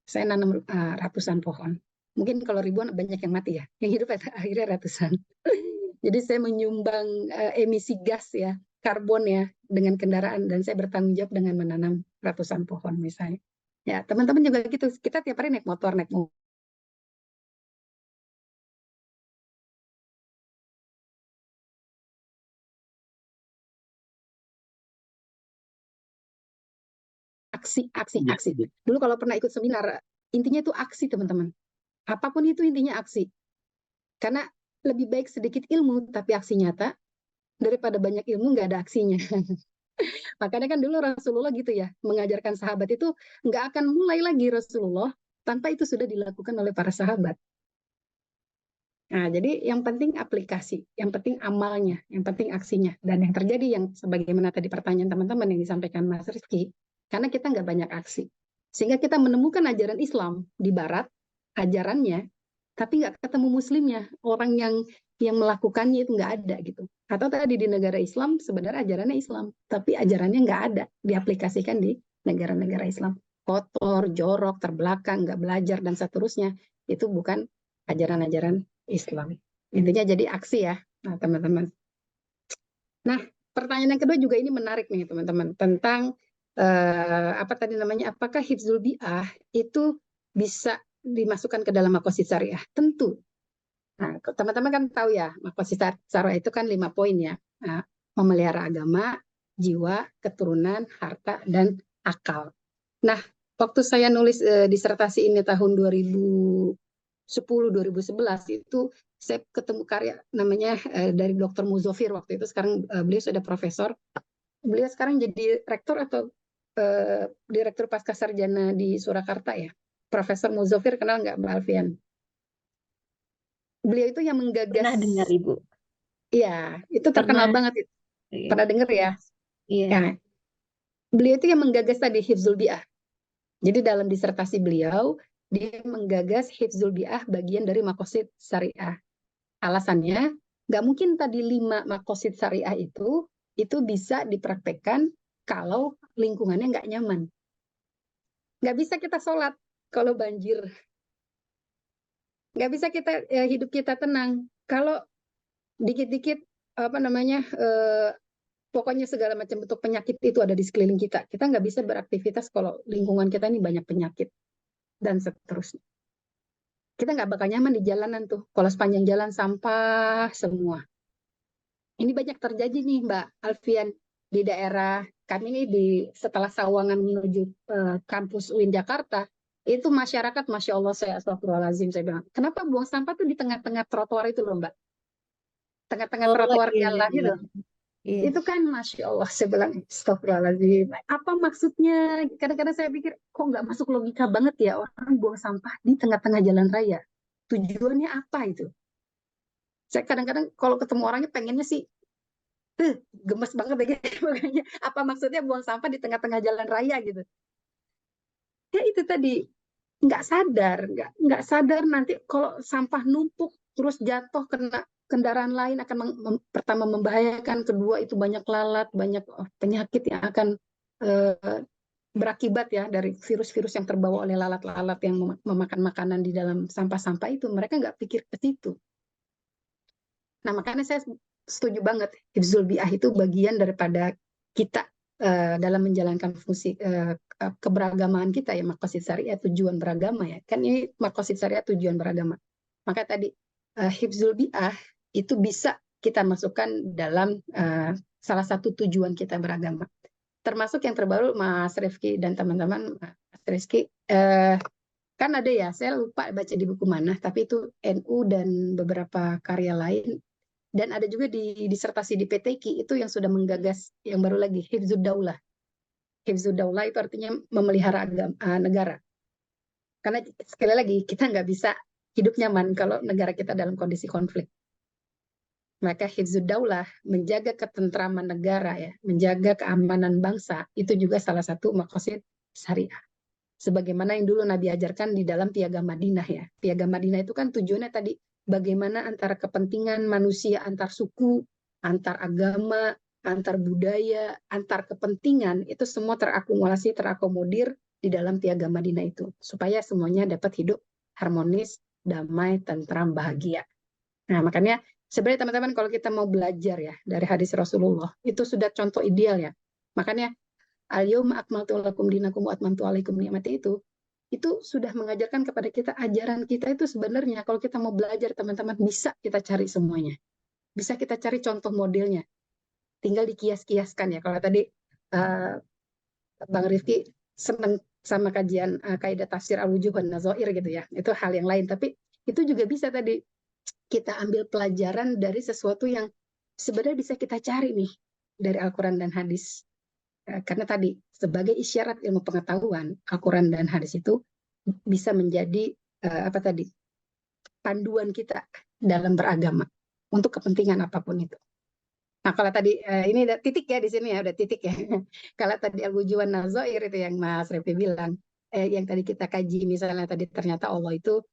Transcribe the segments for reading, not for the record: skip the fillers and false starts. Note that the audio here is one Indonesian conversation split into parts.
saya nanam ratusan pohon. Mungkin kalau ribuan banyak yang mati ya, yang hidup akhirnya ratusan. Jadi saya menyumbang emisi gas ya, karbon ya, dengan kendaraan, dan saya bertanggung jawab dengan menanam ratusan pohon misalnya. Ya, teman-teman juga gitu, kita tiap hari naik motor, naik mobil. Aksi. Dulu kalau pernah ikut seminar, intinya itu aksi teman-teman. Apapun itu intinya aksi. Karena lebih baik sedikit ilmu tapi aksi nyata daripada banyak ilmu nggak ada aksinya. Makanya kan dulu Rasulullah gitu ya, mengajarkan sahabat itu nggak akan mulai lagi Rasulullah tanpa itu sudah dilakukan oleh para sahabat. Nah, jadi yang penting aplikasi, yang penting amalnya, yang penting aksinya. Dan yang terjadi yang sebagaimana tadi pertanyaan teman-teman yang disampaikan Mas Rizky, karena kita nggak banyak aksi. Sehingga kita menemukan ajaran Islam di Barat, ajarannya, tapi nggak ketemu muslimnya. Orang yang melakukannya itu nggak ada gitu. Atau tadi di negara Islam, sebenarnya ajarannya Islam, tapi ajarannya nggak ada, diaplikasikan di negara-negara Islam. Kotor, jorok, terbelakang, nggak belajar, dan seterusnya. Itu bukan ajaran-ajaran Islam. Intinya jadi aksi ya, nah teman-teman. Nah, pertanyaan yang kedua juga ini menarik nih teman-teman, tentang apa tadi namanya, apakah hifzul bi'ah itu bisa dimasukkan ke dalam makosid syariah? Tentu. Nah, teman-teman kan tahu ya, makosid syariah itu kan 5 poin ya. Nah, memelihara agama, jiwa, keturunan, harta, dan akal. Nah, waktu saya nulis disertasi ini tahun 2011 itu saya ketemu karya namanya dari Dr. Muzofir waktu itu, sekarang beliau sudah profesor, beliau sekarang jadi rektor atau direktur pasca sarjana di Surakarta ya, Profesor Muzofir, kenal nggak Mbak Alfian? Beliau itu yang menggagas. Pernah dengar Ibu? Iya, itu terkenal Pernah. banget. Iya. Pernah dengar ya? Iya. Ya, beliau itu yang menggagas tadi hifzul bi'ah. Jadi dalam disertasi beliau, dia menggagas hifzul bi'ah bagian dari makosid syariah. Alasannya, nggak mungkin tadi 5 makosid syariah itu bisa dipraktekkan kalau lingkungannya nggak nyaman. Nggak bisa kita sholat kalau banjir. Nggak bisa kita hidup kita tenang kalau dikit-dikit apa namanya, pokoknya segala macam bentuk penyakit itu ada di sekeliling kita. Kita nggak bisa beraktivitas kalau lingkungan kita ini banyak penyakit dan seterusnya. Kita nggak bakal nyaman di jalanan tuh. Kalau sepanjang jalan sampah semua. Ini banyak terjadi nih Mbak Alfian di daerah kami ini, setelah Sawangan menuju kampus UIN Jakarta, itu masyarakat Masya Allah, saya astagfirullahaladzim, saya bilang, kenapa buang sampah tuh di tengah-tengah trotoar itu loh Mbak? Tengah-tengah Oh trotoar iya, jalan iya. gitu. Iya. Itu kan Masya Allah, saya bilang, astagfirullahaladzim. Apa maksudnya? Kadang-kadang saya pikir, kok nggak masuk logika banget ya orang buang sampah di tengah-tengah jalan raya. Tujuannya apa itu? Saya kadang-kadang kalau ketemu orangnya pengennya sih, gemes banget ya gitu. Makanya apa maksudnya buang sampah di tengah-tengah jalan raya gitu? Ya itu tadi, nggak sadar nanti kalau sampah numpuk terus jatuh kena kendaraan lain akan pertama membahayakan, kedua itu banyak lalat, banyak penyakit yang akan eh, berakibat ya dari virus-virus yang terbawa oleh lalat-lalat yang memakan makanan di dalam sampah-sampah itu. Mereka nggak pikir ke situ. Nah, makanya saya setuju banget, hifzul bi'ah itu bagian daripada kita dalam menjalankan fungsi keberagamaan kita ya, maqasid syariah, tujuan beragama ya. Kan ini maqasid syariah, tujuan beragama. Maka tadi hifzul bi'ah itu bisa kita masukkan dalam salah satu tujuan kita beragama. Termasuk yang terbaru Mas Rifki dan teman-teman, Mas Rizky, kan ada ya, saya lupa baca di buku mana, tapi itu NU dan beberapa karya lain, dan ada juga di disertasi di PTQ itu yang sudah menggagas yang baru lagi, Hifzud Daulah. Hifzud Daulah itu artinya memelihara negara. Karena sekali lagi kita nggak bisa hidup nyaman kalau negara kita dalam kondisi konflik. Maka Hifzud Daulah, menjaga ketentraman negara ya, menjaga keamanan bangsa, itu juga salah satu maqasid syariah. Sebagaimana yang dulu Nabi ajarkan di dalam Piagam Madinah ya. Piagam Madinah itu kan tujuannya tadi bagaimana antara kepentingan manusia antar suku, antar agama, antar budaya, antar kepentingan itu semua terakumulasi, terakomodir di dalam piagam Madinah itu, supaya semuanya dapat hidup harmonis, damai, tentram, bahagia. Nah, makanya sebenarnya teman-teman kalau kita mau belajar ya dari hadis Rasulullah, itu sudah contoh ideal ya. Makanya al-yawma akmaltu lakum dinakum wa atmamtu alaikum ni'mati itu sudah mengajarkan kepada kita, ajaran kita itu sebenarnya kalau kita mau belajar teman-teman bisa kita cari semuanya. Bisa kita cari contoh modelnya. Tinggal dikias-kiaskan ya. Kalau tadi Bang Rifki senang sama kajian kaidah tafsir al-wujuh wan nazair gitu ya. Itu hal yang lain, tapi itu juga bisa tadi kita ambil pelajaran dari sesuatu yang sebenarnya bisa kita cari nih dari Al-Quran dan hadis. Karena tadi sebagai isyarat ilmu pengetahuan, Al-Quran dan hadis itu bisa menjadi panduan kita dalam beragama untuk kepentingan apapun itu. Nah, kalau tadi ini ada titik ya di sini ya, udah titik ya. Kalau tadi al-wujuh wan nazair itu yang Mas Revi bilang, yang tadi kita kaji misalnya tadi ternyata Allah itu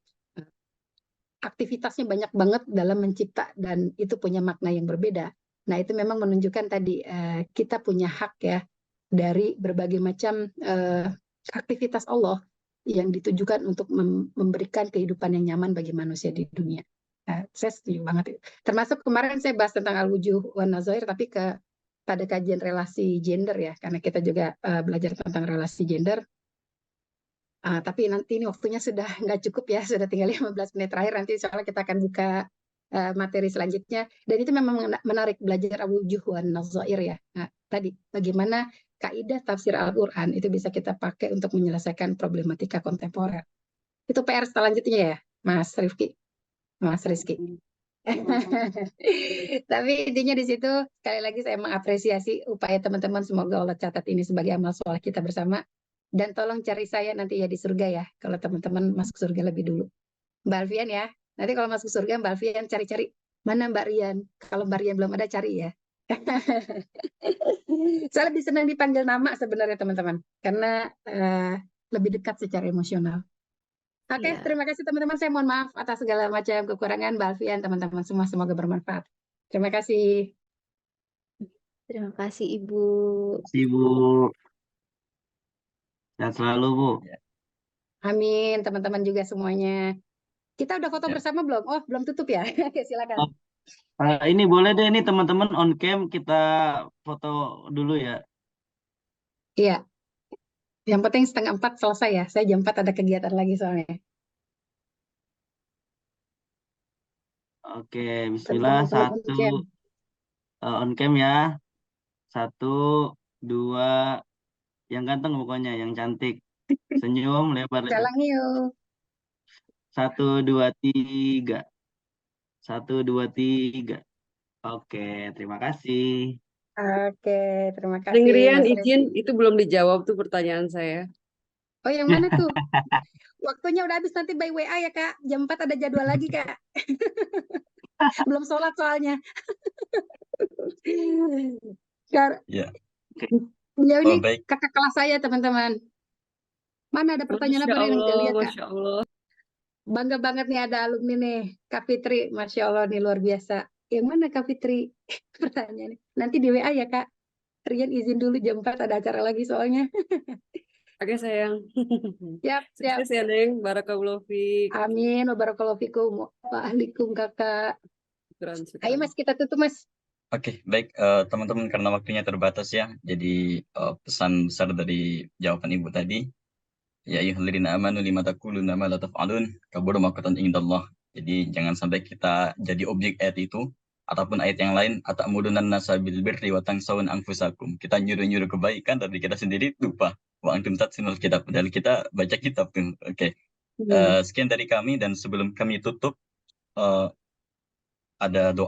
aktivitasnya banyak banget dalam mencipta dan itu punya makna yang berbeda. Nah, itu memang menunjukkan tadi kita punya hak ya dari berbagai macam aktivitas Allah yang ditujukan untuk memberikan kehidupan yang nyaman bagi manusia di dunia. Saya setuju banget. Termasuk kemarin saya bahas tentang al-wujuh wan nazair, tapi pada kajian relasi gender ya, karena kita juga belajar tentang relasi gender. Tapi nanti ini waktunya sudah nggak cukup ya, sudah tinggal 15 menit terakhir, nanti soalnya kita akan buka materi selanjutnya. Dan itu memang menarik belajar al-wujuh wan nazair ya. Nah, tadi bagaimana kaidah tafsir Al-Quran itu bisa kita pakai untuk menyelesaikan problematika kontemporer. Itu PR selanjutnya ya, Mas Rifki, Mas Rizky. Tapi intinya di situ sekali lagi saya mengapresiasi upaya teman-teman, semoga Allah catat ini sebagai amal soleh kita bersama. Dan tolong cari saya nanti ya di surga ya, kalau teman-teman masuk surga lebih dulu. Mbak Alfian ya, nanti kalau masuk surga Mbak Alfian cari-cari mana Mbak Rian. Kalau Mbak Rian belum ada, cari ya. Saya lebih senang dipanggil nama sebenarnya teman-teman, karena lebih dekat secara emosional. Oke, terima kasih teman-teman. Saya mohon maaf atas segala macam kekurangan. Mbak Alfian, teman-teman semua, semoga bermanfaat. Terima kasih. Terima kasih Ibu. Ibu. Sehat selalu, Bu. Amin, teman-teman juga semuanya. Kita udah foto bersama belum? Oh, belum tutup ya? Oke, silakan. Ini boleh deh, ini teman-teman on cam kita foto dulu ya. Iya. Yang penting 3:30 selesai ya. Saya jam 4 ada kegiatan lagi soalnya. Oke, bismillah. Satu on cam ya. 1, 2, yang ganteng pokoknya, yang cantik. Senyum lebar-lebar. Jalan yuk. 1, 2, 3. 1, 2, 3. Oke, terima kasih. Oke, terima kasih. Rian, Mas izin, Rizky. itu belum dijawab tuh pertanyaan saya. Oh, yang mana tuh? Waktunya udah habis, nanti by WA ya, Kak. Jam 4 ada jadwal lagi, Kak. Belum sholat soalnya. Ya. Beliau ini baik. kakak kelas saya, teman-teman. Mana ada pertanyaan apa yang kita lihat, Kak? Masya Allah. Bangga banget nih ada alumni nih, Kak Fitri. Masya Allah nih, luar biasa. Yang mana Kak Fitri? Pertanyaannya. Nanti di WA ya, Kak. Rian izin dulu, jam 4 ada acara lagi soalnya. Oke, sayang. Siap. Sukses ya, Neng. Barakallahu fiik. Amin. Wabarakallahu fikum. Wa'alaikum, Kakak. Syukran. Ayo, Mas, kita tutup, Mas. Oke, baik teman-teman, karena waktunya terbatas ya. Jadi pesan besar dari jawaban Ibu tadi, ya ayyuhalladzina amanu lima taquluna ma la taf'alun kabura maqtan indallah. Jadi jangan sampai kita jadi objek ayat itu ataupun ayat yang lain, atamuruna nasa bil birri wa tansawun anfusakum. Kita nyuruh-nyuruh kebaikan tapi kita sendiri lupa. Wa antum tatsinul kitab, padahal kita baca kitab tuh. Oke. Sekian dari kami, dan sebelum kami tutup ada doa